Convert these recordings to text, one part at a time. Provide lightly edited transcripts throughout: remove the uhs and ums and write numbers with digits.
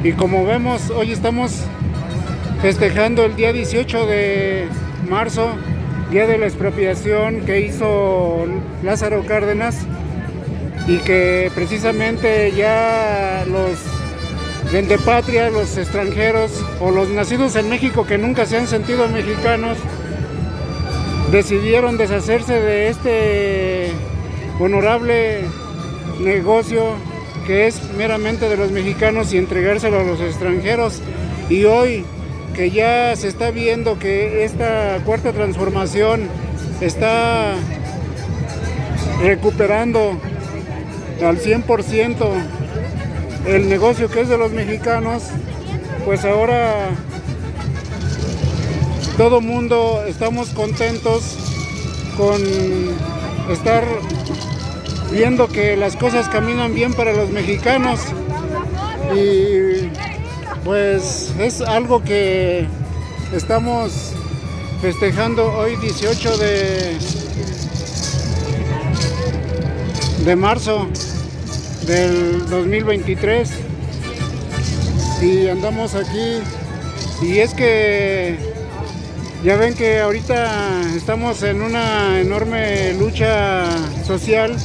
Y como vemos, hoy estamos festejando el día 18 de marzo, día de la expropiación que hizo Lázaro Cárdenas, y que precisamente ya los vendepatrias, los extranjeros o los nacidos en México que nunca se han sentido mexicanos, decidieron deshacerse de este honorable negocio que es meramente de los mexicanos y entregárselo a los extranjeros. Y hoy que ya se está viendo que esta cuarta transformación está recuperando al 100% el negocio que es de los mexicanos, pues ahora todo mundo estamos contentos con estar viendo que las cosas caminan bien para los mexicanos, y pues es algo que estamos festejando hoy 18 de marzo del 2023, y andamos aquí. Y es que ya ven que ahorita estamos en una enorme lucha social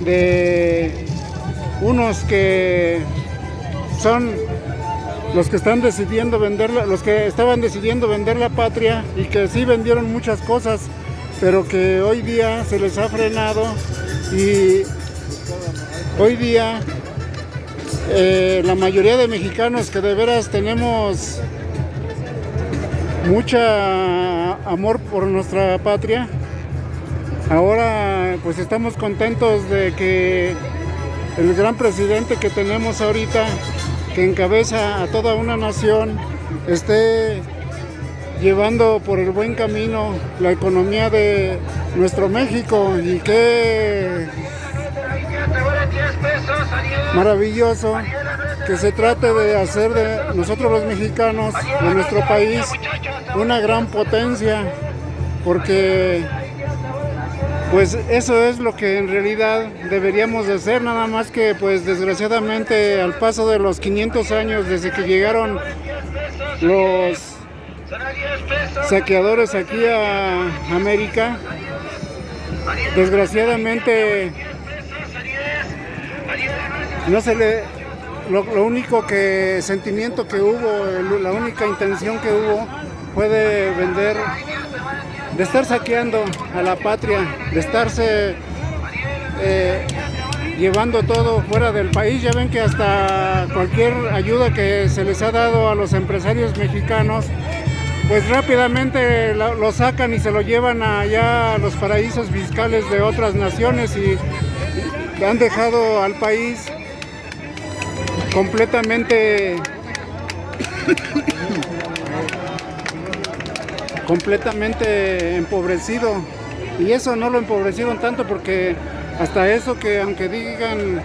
de unos que son los que están decidiendo venderla, los que estaban decidiendo vender la patria y que sí vendieron muchas cosas, pero que hoy día se les ha frenado. Y hoy día la mayoría de mexicanos que de veras tenemos mucha amor por nuestra patria, ahora pues estamos contentos de que el gran presidente que tenemos ahorita, que encabeza a toda una nación, esté llevando por el buen camino la economía de nuestro México. Y qué maravilloso que se trate de hacer de nosotros los mexicanos, de nuestro país, una gran potencia, porque pues eso es lo que en realidad deberíamos de hacer. Nada más que pues desgraciadamente al paso de los 500 años desde que llegaron los saqueadores aquí a América, desgraciadamente no se le, lo único que sentimiento que hubo, la única intención que hubo fue de vender, de estar saqueando a la patria, de estarse llevando todo fuera del país. Ya ven que hasta cualquier ayuda que se les ha dado a los empresarios mexicanos, pues rápidamente lo sacan y se lo llevan allá a los paraísos fiscales de otras naciones, y han dejado al país completamente empobrecido. Y eso no lo empobrecieron tanto, porque hasta eso, que aunque digan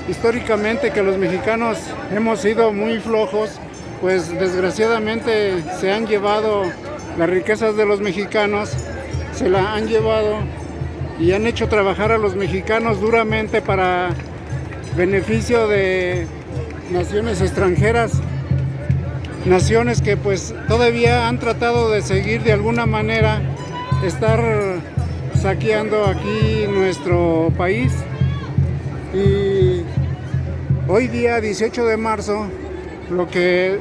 históricamente que los mexicanos hemos sido muy flojos, pues desgraciadamente se han llevado las riquezas de los mexicanos, se la han llevado y han hecho trabajar a los mexicanos duramente para beneficio de naciones extranjeras, naciones que pues todavía han tratado de seguir de alguna manera estar saqueando aquí nuestro país. Y hoy día 18 de marzo lo que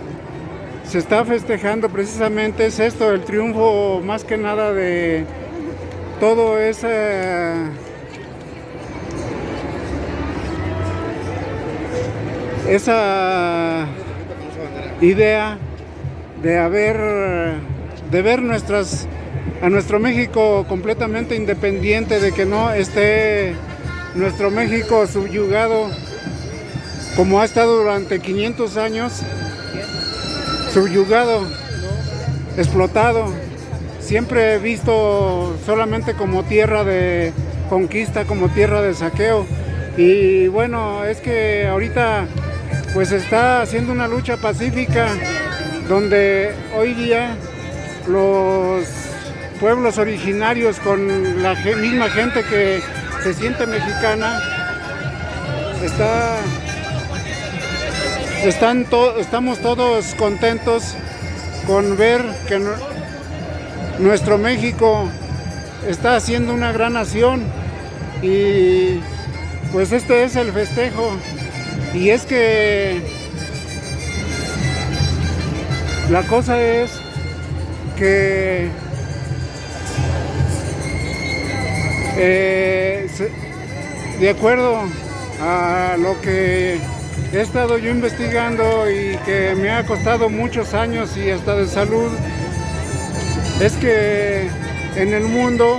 se está festejando precisamente es esto, el triunfo más que nada de todo esa idea de ver a nuestro México completamente independiente, de que no esté nuestro México subyugado como ha estado durante 500 años, subyugado, explotado, siempre visto solamente como tierra de conquista, como tierra de saqueo. Y bueno, es que ahorita pues está haciendo una lucha pacífica, donde hoy día los pueblos originarios con la misma gente que se siente mexicana está estamos todos contentos con ver que nuestro México está haciendo una gran nación, y pues este es el festejo. Y es que la cosa es que de acuerdo a lo que he estado yo investigando y que me ha costado muchos años y hasta de salud, es que en el mundo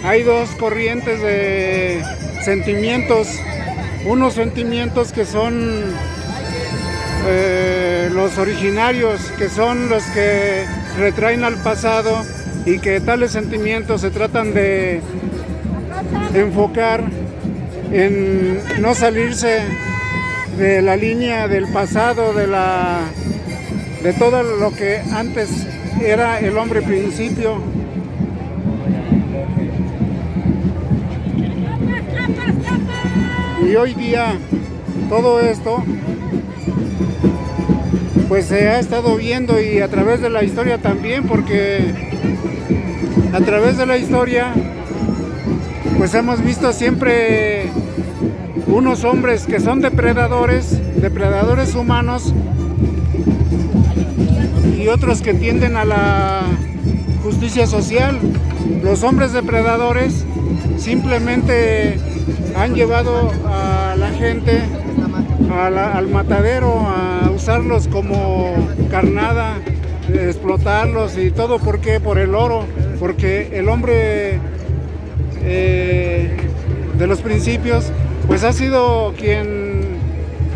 hay dos corrientes de sentimientos. Unos sentimientos que son los originarios, que son los que retraen al pasado, y que tales sentimientos se tratan de enfocar en no salirse de la línea del pasado, de todo lo que antes era el hombre principio. Y hoy día todo esto pues se ha estado viendo, y a través de la historia también, porque a través de la historia pues hemos visto siempre unos hombres que son depredadores humanos, y otros que tienden a la justicia social. Los hombres depredadores simplemente han llevado a la gente al matadero, a usarlos como carnada, explotarlos y todo. ¿Por qué? Por el oro, porque el hombre de los principios pues ha sido quien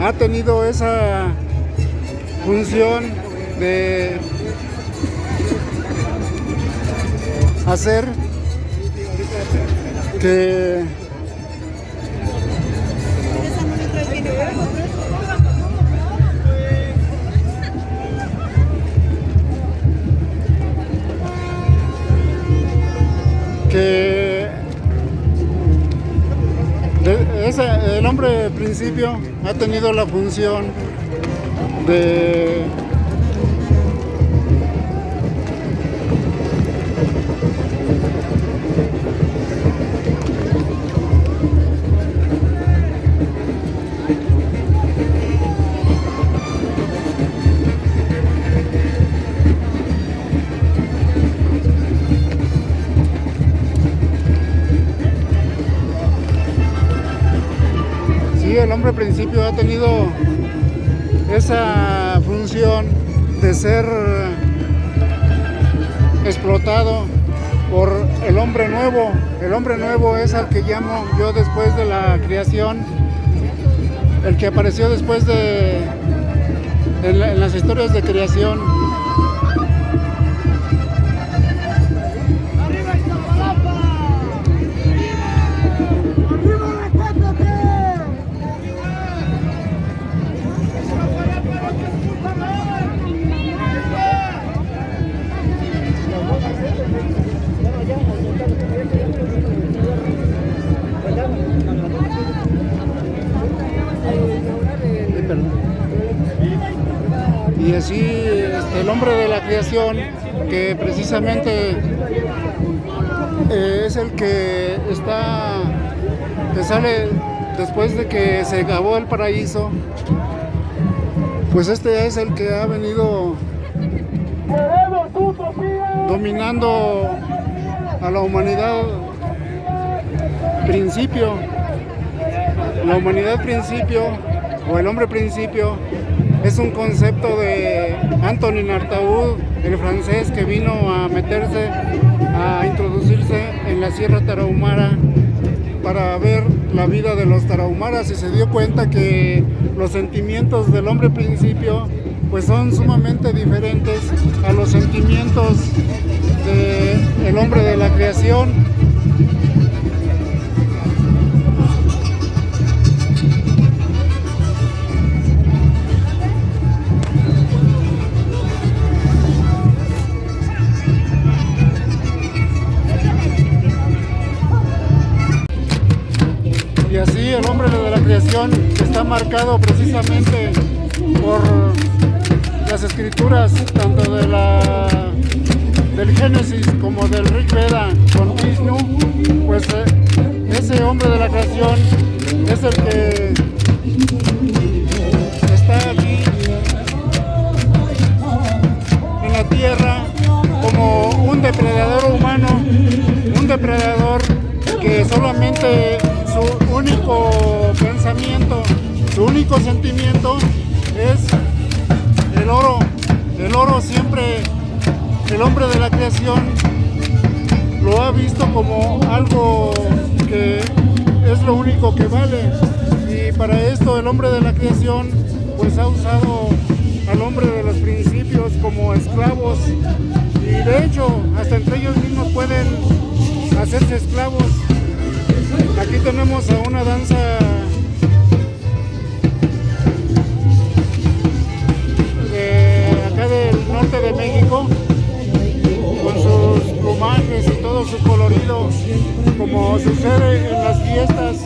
ha tenido esa función de hacer que el hombre principio ha tenido la función de el hombre principio ha tenido esa función de ser explotado por el hombre nuevo. El hombre nuevo es al que llamo yo después de la creación, el que apareció después en las historias de creación. Y así el hombre de la creación, que precisamente es el que sale después de que se acabó el paraíso, pues este es el que ha venido dominando a la humanidad principio. La humanidad principio, o el hombre principio, es un concepto de Antonin Artaud, el francés, que vino a introducirse en la Sierra Tarahumara para ver la vida de los tarahumaras, y se dio cuenta que los sentimientos del hombre principio pues son sumamente diferentes a los sentimientos del hombre de la creación. Y así el hombre de la creación está marcado precisamente por las escrituras tanto del Génesis como del Rig Veda con Vishnu, pues ese hombre de la creación es el que está aquí en la tierra como un depredador humano, un depredador que solamente su único pensamiento, su único sentimiento es el oro. El oro siempre, el hombre de la creación lo ha visto como algo que es lo único que vale, y para esto el hombre de la creación pues ha usado al hombre de los principios como esclavos, y de hecho hasta entre ellos mismos pueden hacerse esclavos. Aquí tenemos a una danza acá del norte de México, con sus plumajes y todo su colorido, como sucede en las fiestas.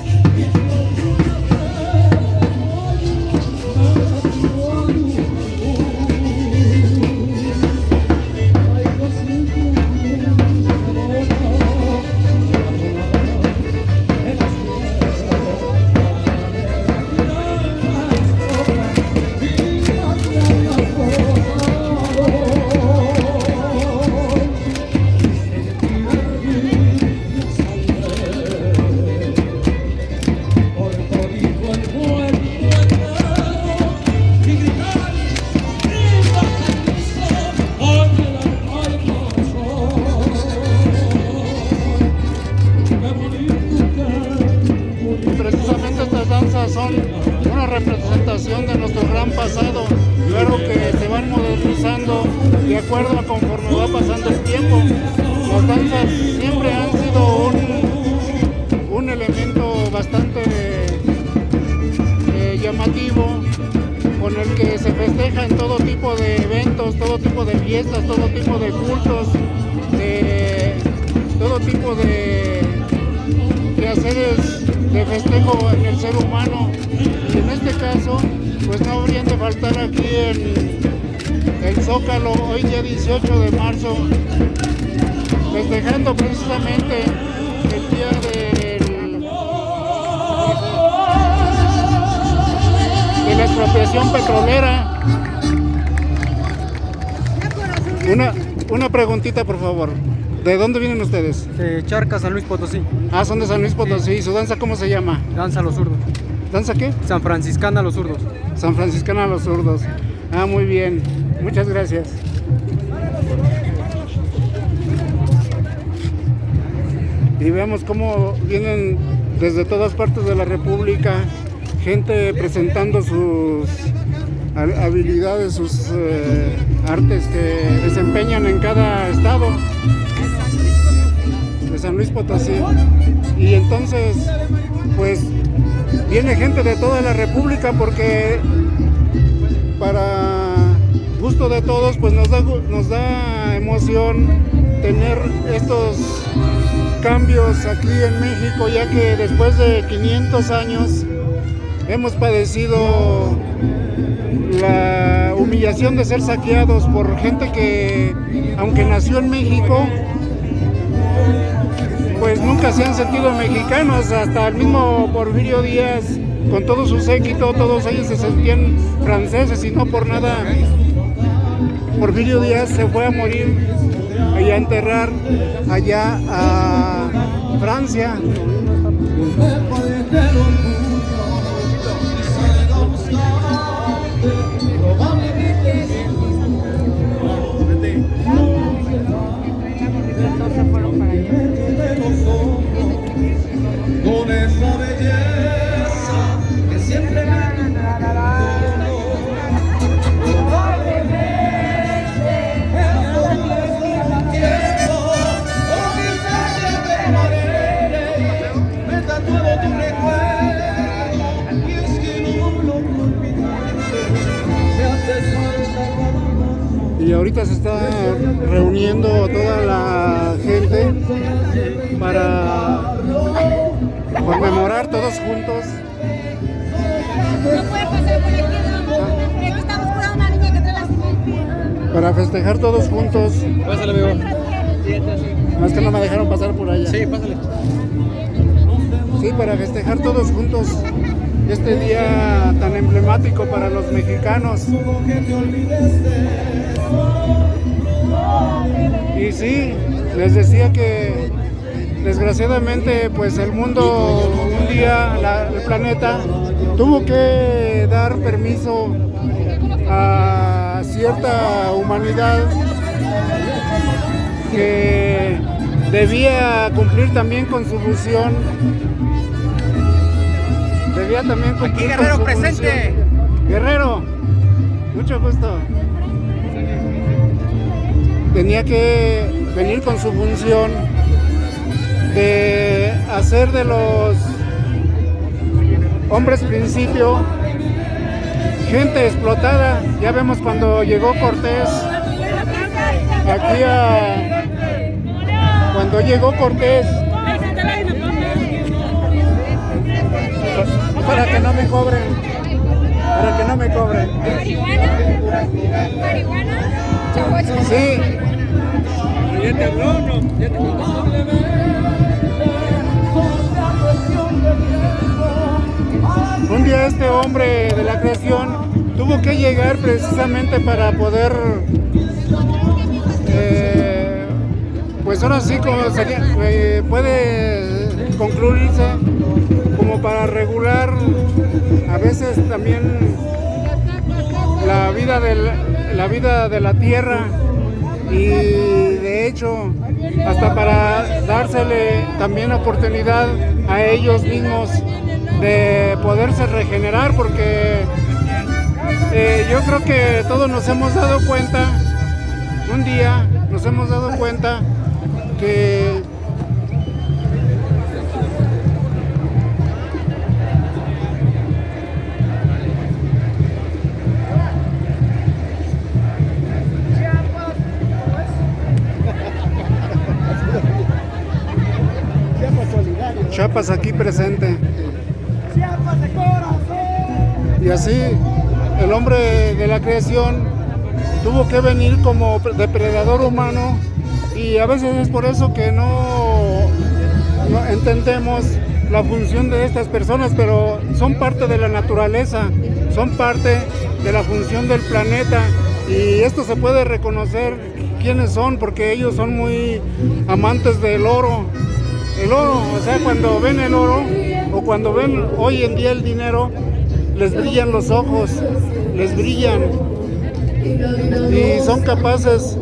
Precisamente estas danzas son una representación de nuestro gran pasado, claro que se van modernizando de acuerdo a conforme va pasando el tiempo. Las danzas siempre han sido un elemento bastante llamativo, con el que se festeja en todo tipo de eventos, todo tipo de fiestas, todo tipo de cultos, todo tipo de haceres de festejo en el ser humano. Y en este caso pues no habrían de faltar aquí en el Zócalo, hoy día 18 de marzo, festejando precisamente el día de la expropiación petrolera. Una preguntita, por favor. ¿De dónde vienen ustedes? De Charcas, San Luis Potosí. Ah, son de San Luis Potosí. ¿Su danza cómo se llama? Danza a los zurdos. ¿Danza qué? San Franciscana a los zurdos. San Franciscana a los zurdos. Ah, muy bien. Muchas gracias. Y veamos cómo vienen desde todas partes de la República gente presentando sus habilidades, sus artes que desempeñan en cada estado de San Luis Potosí. Y entonces pues viene gente de toda la República, porque para gusto de todos pues nos da emoción tener estos cambios aquí en México, ya que después de 500 años hemos padecido la humillación de ser saqueados por gente que, aunque nació en México, pues nunca se han sentido mexicanos. Hasta el mismo Porfirio Díaz, con todo su séquito, todos ellos se sentían franceses, y no por nada Porfirio Díaz se fue a morir y a enterrar allá a Francia. Con esa belleza que siempre Y ahorita se está reuniendo toda la gente para conmemorar todos juntos. No puede pasar por aquí, no. para festejar todos juntos. Pásale, amigo. Más que no me dejaron pasar por allá. Sí, pásale. Sí, para festejar todos juntos este día tan emblemático para los mexicanos. Y sí, les decía que desgraciadamente pues el mundo un día, el planeta, tuvo que dar permiso a cierta humanidad que debía cumplir también con su función. Debía también cumplir Aquí Guerrero con su presente. función. Guerrero, mucho gusto. Tenía que venir con su función de hacer de los hombres principio gente explotada. Ya vemos cuando llegó Cortés aquí cuando llegó Cortés, para que no me cobren, sí. ¿Ya te habló o no? ¿Ya te contestó? Un día este hombre de la creación tuvo que llegar precisamente para poder, pues ahora sí como sería, puede concluirse como para regular a veces también la vida de la tierra, y de hecho hasta para dársele también oportunidad a ellos mismos de poderse regenerar, porque yo creo que todos nos hemos dado cuenta, un día nos hemos dado cuenta que Chiapas aquí presente. Y así el hombre de la creación tuvo que venir como depredador humano, y a veces es por eso que no entendemos la función de estas personas, pero son parte de la naturaleza, son parte de la función del planeta, y esto se puede reconocer quiénes son, porque ellos son muy amantes del oro. El oro, o sea, cuando ven el oro o cuando ven hoy en día el dinero, les brillan los ojos, les brillan, y son capaces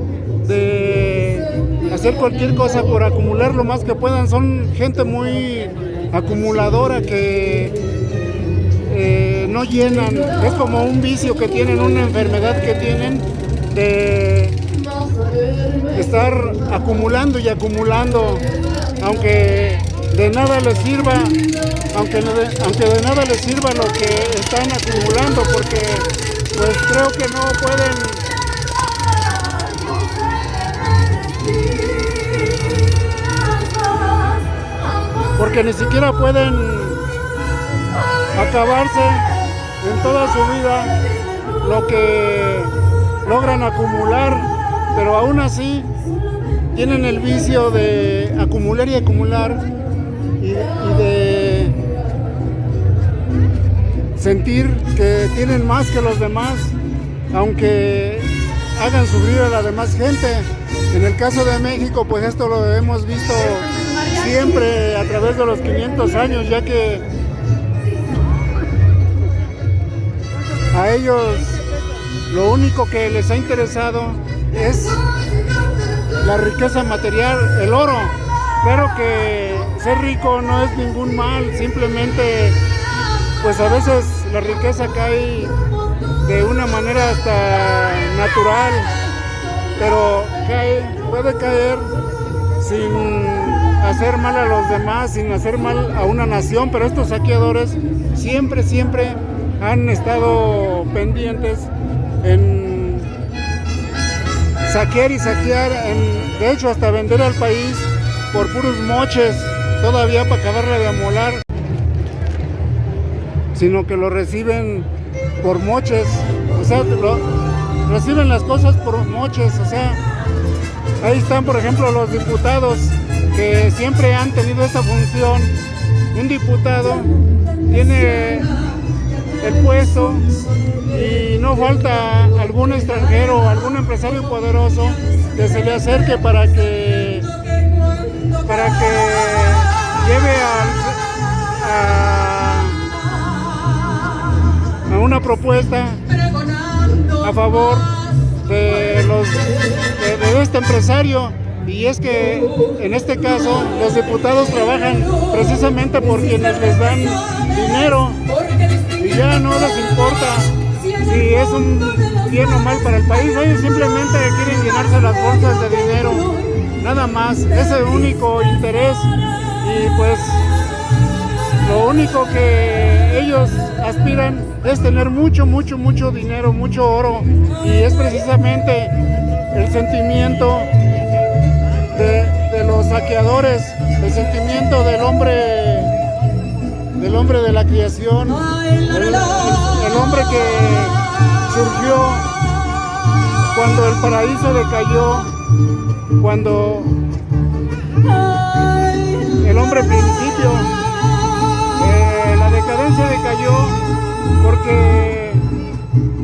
de hacer cualquier cosa por acumular lo más que puedan. Son gente muy acumuladora que no llenan. Es como un vicio que tienen, una enfermedad que tienen de estar acumulando y acumulando, aunque de nada les sirva, aunque de nada les sirva lo que están acumulando, porque pues creo que no pueden porque ni siquiera pueden acabarse en toda su vida lo que logran acumular, pero aún así tienen el vicio de acumular y acumular, y de sentir que tienen más que los demás, aunque hagan sufrir a la demás gente. En el caso de México, pues esto lo hemos visto siempre a través de los 500 años, ya que a ellos lo único que les ha interesado es la riqueza material, el oro. Claro que ser rico no es ningún mal, simplemente pues a veces la riqueza cae de una manera hasta natural, pero puede caer sin hacer mal a los demás, sin hacer mal a una nación. Pero estos saqueadores siempre han estado pendientes en saquear y saquear, de hecho hasta vender al país por puros moches, todavía para acabarle de amolar, sino que lo reciben por moches. O sea, reciben las cosas por moches, o sea, ahí están por ejemplo los diputados que siempre han tenido esta función. Un diputado tiene el puesto y no falta algún extranjero, algún empresario poderoso que se le acerque para que lleve a una propuesta a favor de este empresario. Y es que en este caso los diputados trabajan precisamente por quienes les dan dinero y ya no les importa si es un bien o mal para el país. Ellos simplemente quieren llenarse las bolsas de dinero, nada más, ese es el único interés. Y pues lo único que ellos aspiran es tener mucho dinero, mucho oro, y es precisamente el sentimiento de los saqueadores, el sentimiento del hombre de la creación, el hombre que surgió cuando el paraíso decayó, cuando el hombre principio, la decadencia decayó, porque,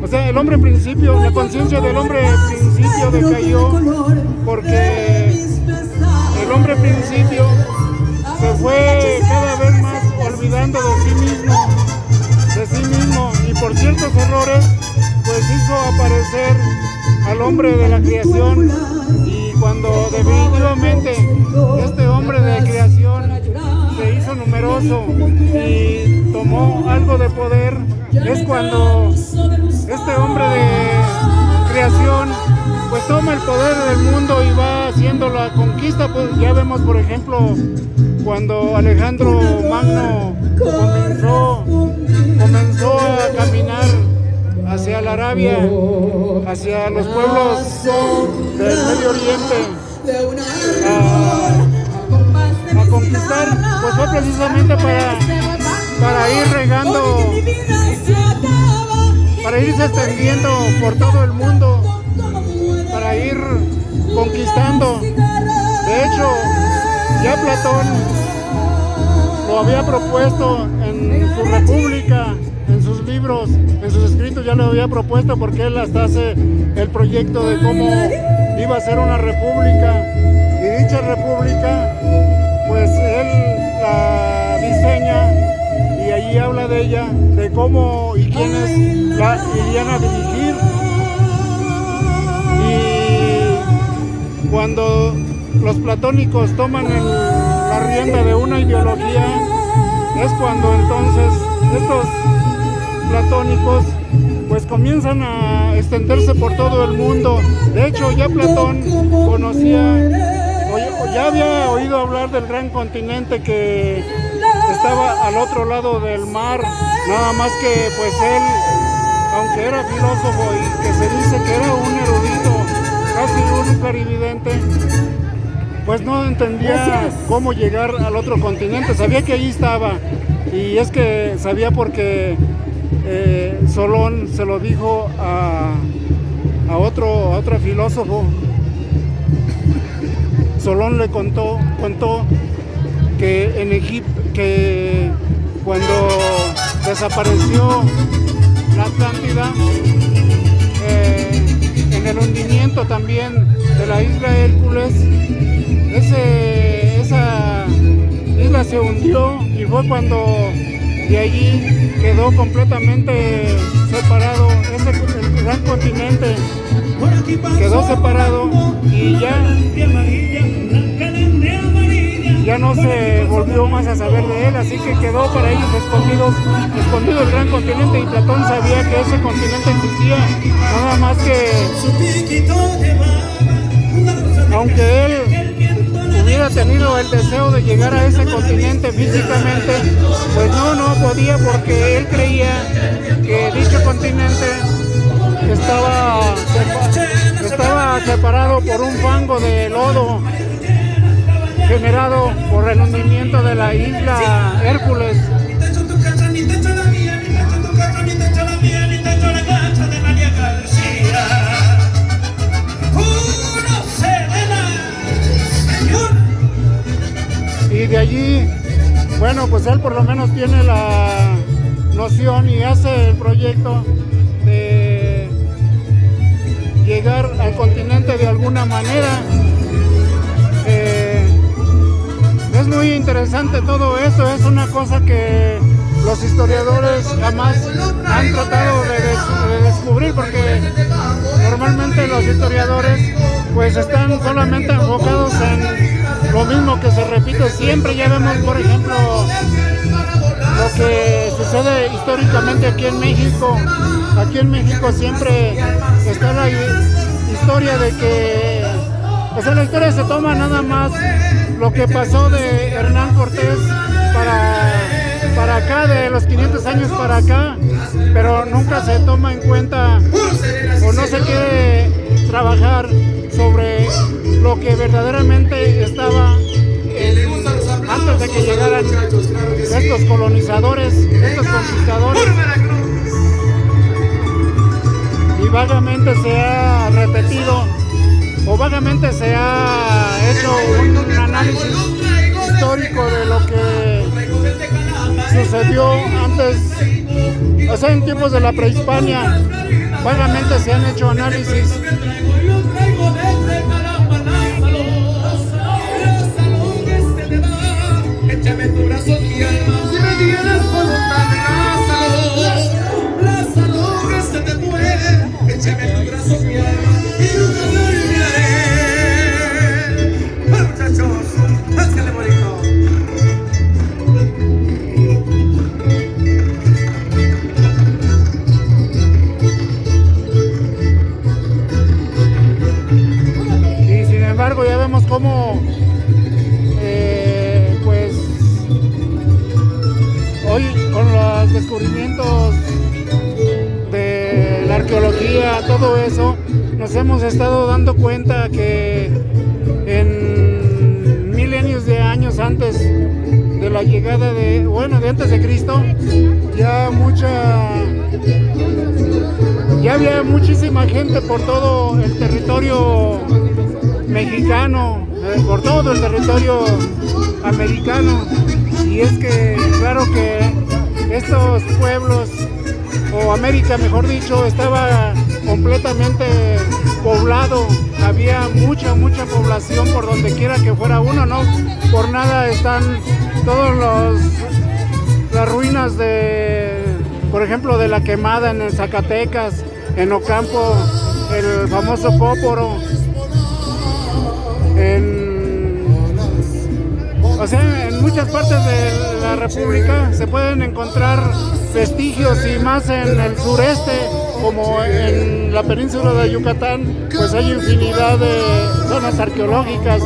o sea, el hombre principio, la conciencia del hombre principio decayó, porque el hombre principio se fue cada vez más olvidando de sí mismo, y por ciertos errores, pues hizo aparecer al hombre de la creación. Y cuando definitivamente este hombre de creación se hizo numeroso y tomó algo de poder, es cuando este hombre de creación pues toma el poder del mundo y va haciendo la conquista. Pues ya vemos, por ejemplo, cuando Alejandro Magno comenzó a caminar hacia la Arabia, hacia los pueblos del Medio Oriente, a conquistar, pues fue precisamente para ir regando, para irse extendiendo por todo el mundo, para ir conquistando. De hecho, ya Platón lo había propuesto en su República, en sus libros, en sus escritos ya lo había propuesto, porque él hasta hace el proyecto de cómo iba a ser una república, y dicha república pues él la diseña y allí habla de ella, de cómo y quiénes la irían a dirigir. Y cuando los platónicos toman la rienda de una ideología, es cuando entonces estos platónicos pues comienzan a extenderse por todo el mundo. De hecho, ya Platón ya había oído hablar del gran continente que estaba al otro lado del mar, nada más que pues él, aunque era filósofo y que se dice que era un erudito, casi un clarividente, pues no entendía cómo llegar al otro continente. Sabía que ahí estaba, y es que sabía porque Solón se lo dijo a otro filósofo. Solón le contó que en Egipto, que cuando desapareció la Atlántida, en el hundimiento también de la isla Hércules, esa isla se hundió, y fue cuando de allí quedó completamente separado, el gran continente quedó separado, y ya no se volvió más a saber de él, así que quedó para ellos escondido el gran continente. Y Platón sabía que ese continente existía, nada más que aunque él hubiera tenido el deseo de llegar a ese continente físicamente, pues no podía, porque él creía que dicho continente estaba separado por un fango de lodo generado por el hundimiento de la isla Hércules. Ni te echo la mía, ni te echo la mía, ni te echo la cancha de María García. pues él por lo menos tiene la noción y hace el proyecto de llegar al continente de alguna manera. Es muy interesante todo eso, es una cosa que los historiadores jamás han tratado de descubrir, porque normalmente los historiadores pues están solamente enfocados en lo mismo que se repite siempre. Ya vemos, por ejemplo, lo que sucede históricamente aquí en México. Aquí en México siempre está la historia de que, o sea, la historia se toma nada más lo que pasó de Hernán Cortés para acá, de los 500 años para acá, pero nunca se toma en cuenta o no se quiere trabajar sobre lo que verdaderamente estaba antes de que llegaran estos colonizadores, estos conquistadores. Y vagamente se ha repetido o vagamente se ha hecho un análisis histórico de lo que sucedió antes, o sea, en tiempos de la prehispania. Vagamente se han hecho análisis. Échame tu brazo aquí, alma. Si me dieras voluntad, la salud que se te muere. Échame tu brazo aquí, alma. Y nunca me olvidaré. Bueno, muchachos, hazle bonito. Y sin embargo ya vemos cómo pues hoy con los descubrimientos de la arqueología, todo eso, nos hemos estado dando cuenta que en milenios de años antes de la llegada de antes de Cristo, ya había muchísima gente por todo el territorio mexicano, por todo el territorio americano. Y es que claro que estos pueblos, o América mejor dicho, estaba completamente poblado. Había mucha población por donde quiera que fuera uno, ¿no? Por nada están todos las ruinas de, por ejemplo, de la Quemada en Zacatecas, en Ocampo, el famoso Póporo, o sea, en muchas partes de la República se pueden encontrar vestigios, y más en el sureste, como en la península de Yucatán, pues hay infinidad de zonas arqueológicas.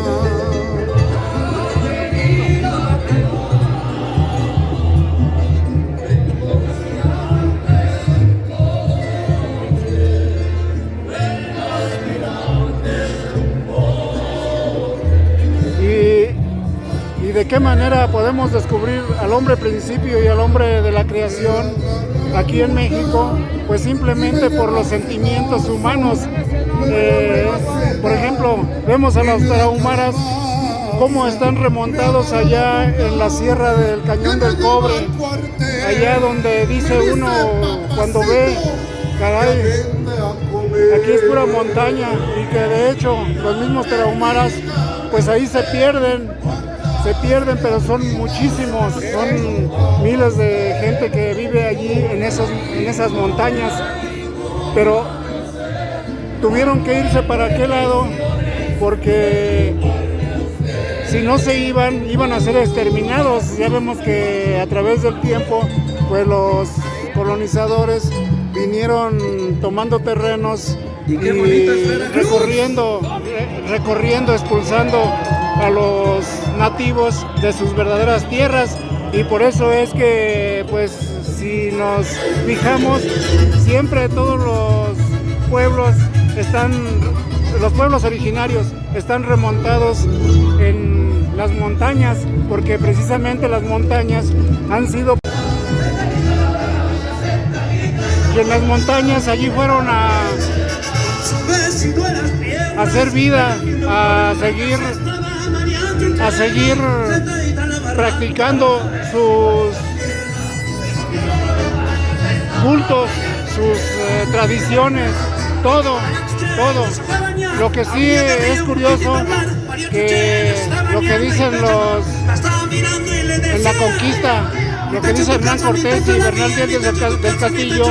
¿De qué manera podemos descubrir al hombre principio y al hombre de la creación aquí en México? Pues simplemente por los sentimientos humanos. Por ejemplo, vemos a los tarahumaras cómo están remontados allá en la sierra del Cañón del Cobre, allá donde dice uno cuando ve, caray, aquí es pura montaña, y que de hecho los mismos tarahumaras pues ahí se pierden, pero son muchísimos, son miles de gente que vive allí en esas montañas, pero tuvieron que irse para aquel lado porque si no se iban a ser exterminados. Ya vemos que a través del tiempo pues los colonizadores vinieron tomando terrenos y recorriendo, expulsando a los nativos de sus verdaderas tierras. Y por eso es que, pues, si nos fijamos, siempre todos los pueblos originarios están remontados en las montañas, porque precisamente las montañas han sido, y en las montañas allí fueron a hacer vida, a seguir practicando sus cultos, sus tradiciones, todo. Lo que sí es curioso, que lo que dicen en la conquista, lo que dice Hernán Cortés y Bernal Díaz del Castillo,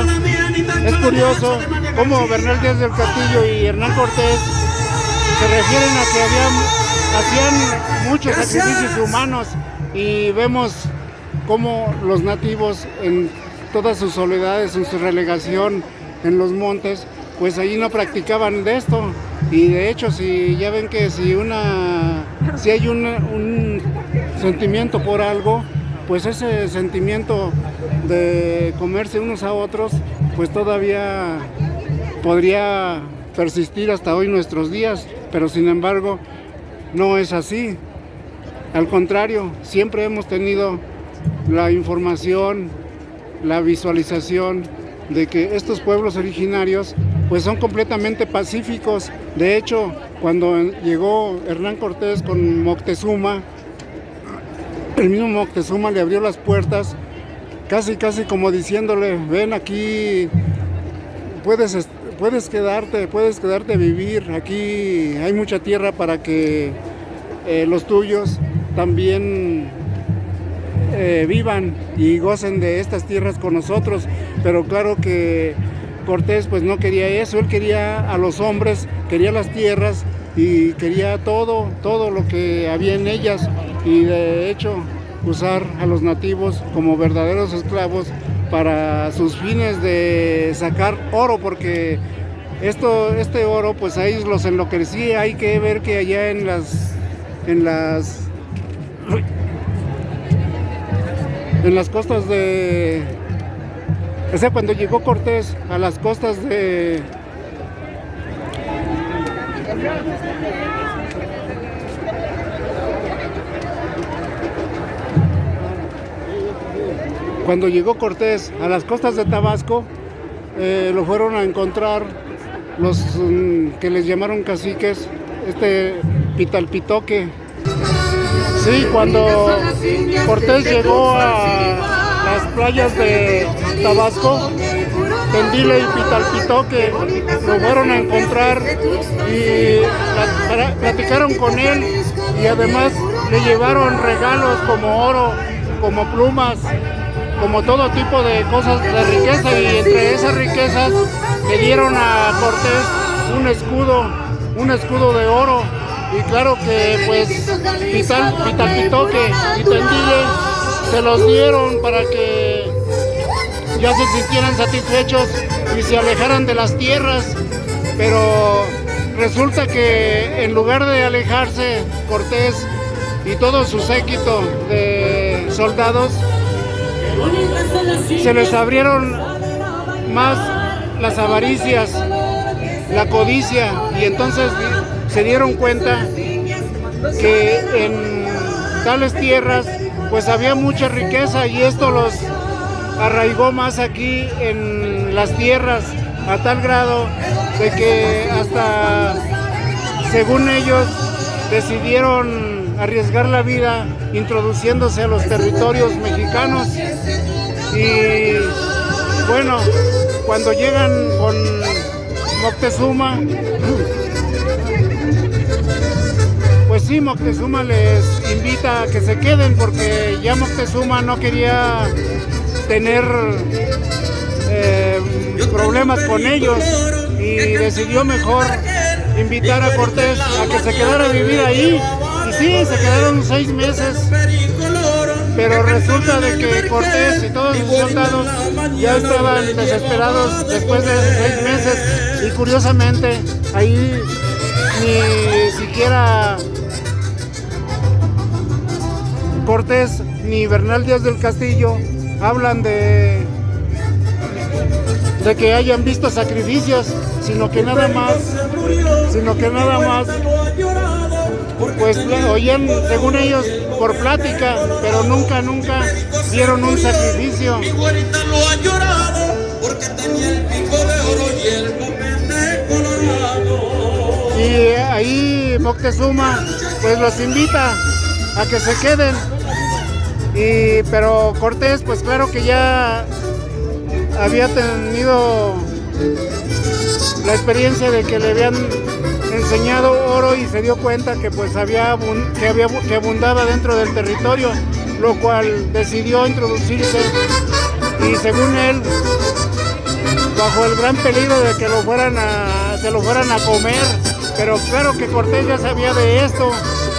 es curioso cómo Bernal Díaz del Castillo y Hernán Cortés se refieren a que hacían muchos sacrificios humanos, y vemos cómo los nativos en todas sus soledades, en su relegación en los montes, pues allí no practicaban de esto. Y de hecho, si ya ven que si hay un sentimiento por algo, pues ese sentimiento de comerse unos a otros, pues todavía podría persistir hasta hoy nuestros días, pero sin embargo no es así. Al contrario, siempre hemos tenido la información, la visualización de que estos pueblos originarios pues son completamente pacíficos. De hecho, cuando llegó Hernán Cortés con Moctezuma, el mismo Moctezuma le abrió las puertas, casi como diciéndole: ven aquí, puedes quedarte a vivir, aquí hay mucha tierra para que los tuyos también vivan y gocen de estas tierras con nosotros. Pero claro que Cortés pues no quería eso, él quería a los hombres, quería las tierras y quería todo lo que había en ellas, y de hecho usar a los nativos como verdaderos esclavos para sus fines de sacar oro, porque este oro pues ahí los enloquecía. Hay que ver que allá en las costas de... O sea, cuando llegó Cortés a las costas de... Cuando llegó Cortés a las costas de Tabasco, lo fueron a encontrar los que les llamaron caciques, Pitalpitoque. Sí, cuando Cortés llegó a las playas de Tabasco, Tendile y Pitalpitoque lo fueron a encontrar y platicaron con él, y además le llevaron regalos como oro, como plumas, como todo tipo de cosas de riqueza, y entre esas riquezas le dieron a Cortés un escudo de oro. Y claro que pues Pitalpitoque y Tendile se los dieron para que ya se sintieran satisfechos y se alejaran de las tierras. Pero resulta que en lugar de alejarse Cortés y todo su séquito de soldados, se les abrieron más las avaricias, la codicia, y entonces se dieron cuenta que en tales tierras pues había mucha riqueza, y esto los arraigó más aquí en las tierras, a tal grado de que hasta, según ellos, decidieron arriesgar la vida introduciéndose a los territorios mexicanos. Y bueno, cuando llegan con Moctezuma, pues sí, Moctezuma les invita a que se queden, porque ya Moctezuma no quería tener problemas con ellos, y decidió mejor invitar a Cortés a que se quedara a vivir ahí. Y sí, se quedaron 6 meses, pero resulta de que Cortés y todos sus soldados ya estaban desesperados después de 6 meses, y curiosamente ahí ni siquiera Cortés ni Bernal Díaz del Castillo hablan de que hayan visto sacrificios, sino que nada más pues oían, según ellos, por plática, pero nunca vieron un sacrificio. Y ahí Moctezuma pues los invita a que se queden, Pero Cortés, pues claro que ya había tenido la experiencia de que le habían enseñado oro y se dio cuenta que pues que abundaba dentro del territorio, lo cual decidió introducirse y según él, bajo el gran peligro de que se lo fueran a comer, pero claro que Cortés ya sabía de esto,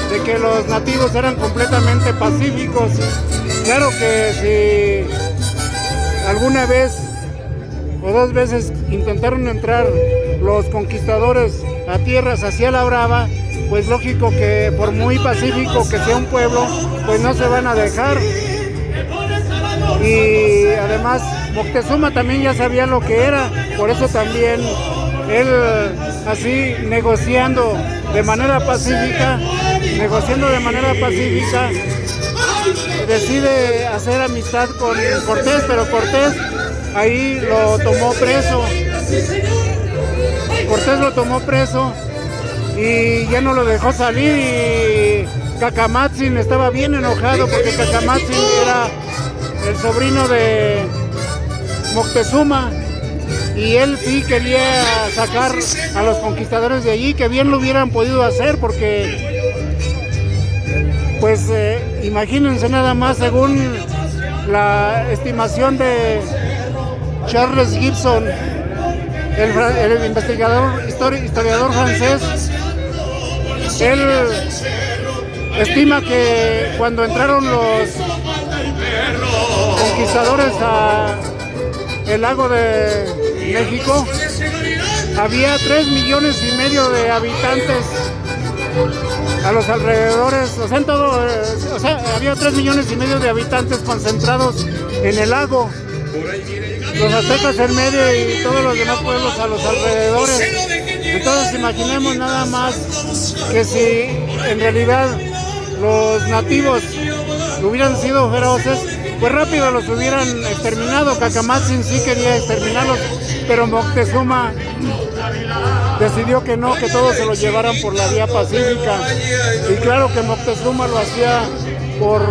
de que los nativos eran completamente pacíficos. Claro que si alguna vez o dos veces intentaron entrar los conquistadores a tierras hacia la brava, pues lógico que por muy pacífico que sea un pueblo, pues no se van a dejar. Y además Moctezuma también ya sabía lo que era, por eso también él así negociando de manera pacífica, decide hacer amistad con Cortés, pero Cortés ahí lo tomó preso. Cortés lo tomó preso y ya no lo dejó salir, y Cacamatzin estaba bien enojado porque Cacamatzin era el sobrino de Moctezuma y él sí quería sacar a los conquistadores de allí, que bien lo hubieran podido hacer porque pues imagínense nada más, según la estimación de Charles Gibson, el historiador francés, él estima que cuando entraron los conquistadores a el lago de México, había 3,5 millones de habitantes a los alrededores, o sea, en todo, había 3,5 millones de habitantes concentrados en el lago. Los aztecas en medio y todos los demás pueblos a los alrededores. Entonces imaginemos nada más que si en realidad los nativos hubieran sido feroces, pues rápido los hubieran exterminado. Cacamatzin sí quería exterminarlos, pero Moctezuma decidió que no, que todos se los llevaran por la vía pacífica. Y claro que Moctezuma lo hacía por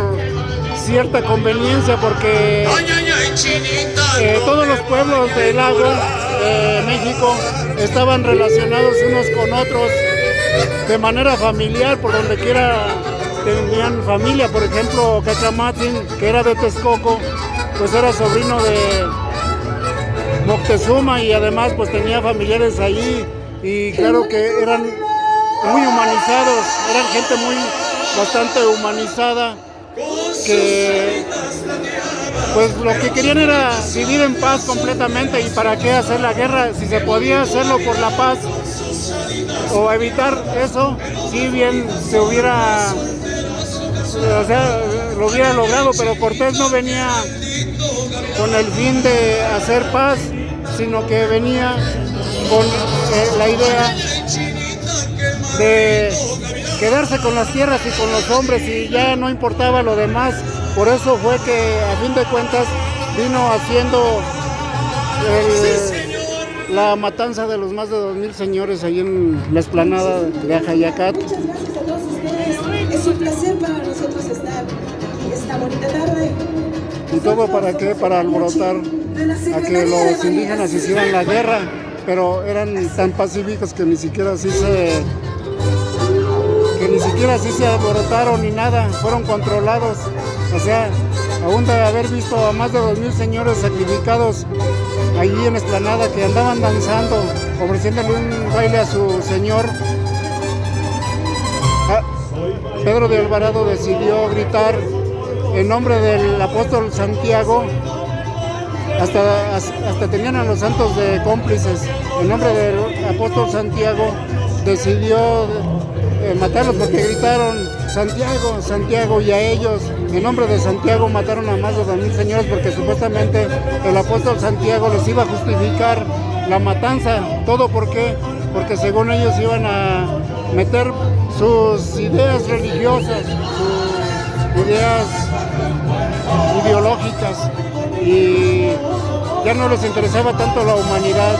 cierta conveniencia, porque todos los pueblos del lago de México estaban relacionados unos con otros de manera familiar, por donde quiera tenían familia. Por ejemplo, Cacamatzin, que era de Texcoco, pues era sobrino de Moctezuma y además pues tenía familiares allí, y claro que eran muy humanizados, eran gente bastante humanizada, que pues lo que querían era vivir en paz completamente. Y para qué hacer la guerra si se podía hacerlo por la paz o evitar eso, si bien se hubiera, o sea, lo hubiera logrado. Pero Cortés no venía con el fin de hacer paz, sino que venía con la idea de quedarse con las tierras y con los hombres, y ya no importaba lo demás. Por eso fue que a fin de cuentas vino haciendo la matanza de los más de 2,000 señores ahí en la explanada de Ajayacat. Es un placer para nosotros estar esta bonita tarde. ¿Y todo para qué? Para alborotar a que los indígenas hicieran la guerra, pero eran tan pacíficos que ni siquiera así se alborotaron ni nada, fueron controlados. O sea, aún de haber visto a más de 2,000 señores sacrificados allí en Explanada, que andaban danzando, ofreciéndole un baile a su señor, Pedro de Alvarado decidió gritar en nombre del apóstol Santiago. Hasta tenían a los santos de cómplices. En nombre del apóstol Santiago decidió matarlos, porque gritaron Santiago, Santiago, y a ellos, en nombre de Santiago, mataron a más de 2,000 señores, porque supuestamente el apóstol Santiago les iba a justificar la matanza. ¿Todo por qué? Porque según ellos iban a meter sus ideas religiosas, sus ideas ideológicas, y ya no les interesaba tanto la humanidad.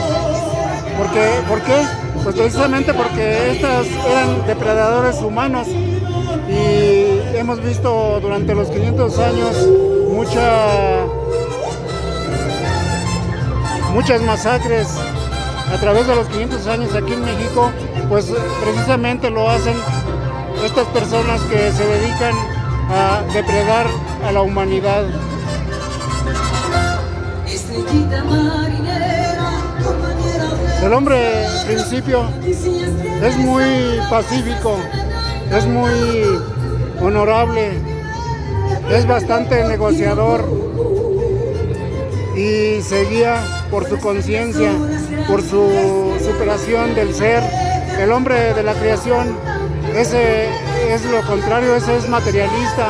¿Por qué? Pues precisamente porque estas eran depredadores humanos, y hemos visto durante los 500 años muchas masacres a través de los 500 años aquí en México, pues precisamente lo hacen estas personas que se dedican a depredar a la humanidad. El hombre, en principio, es muy pacífico, es muy honorable, es bastante negociador y se guía por su conciencia, por su superación del ser. El hombre de la creación, ese es lo contrario, ese es materialista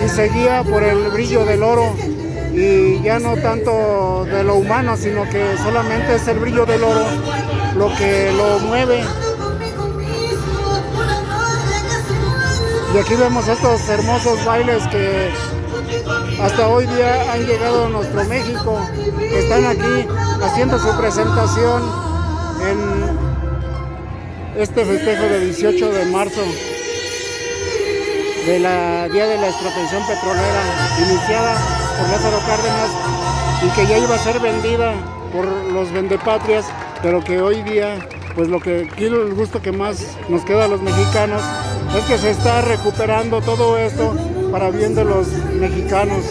y se guía por el brillo del oro y ya no tanto de lo humano, sino que solamente es el brillo del oro lo que lo mueve. Y aquí vemos estos hermosos bailes que hasta hoy día han llegado a nuestro México, que están aquí haciendo su presentación en este festejo de 18 de marzo de la Día de la Expropiación Petrolera, iniciada por Lázaro Cárdenas y que ya iba a ser vendida por los vendepatrias, pero que hoy día, pues lo que aquí el gusto que más nos queda a los mexicanos es que se está recuperando todo esto para bien de los mexicanos.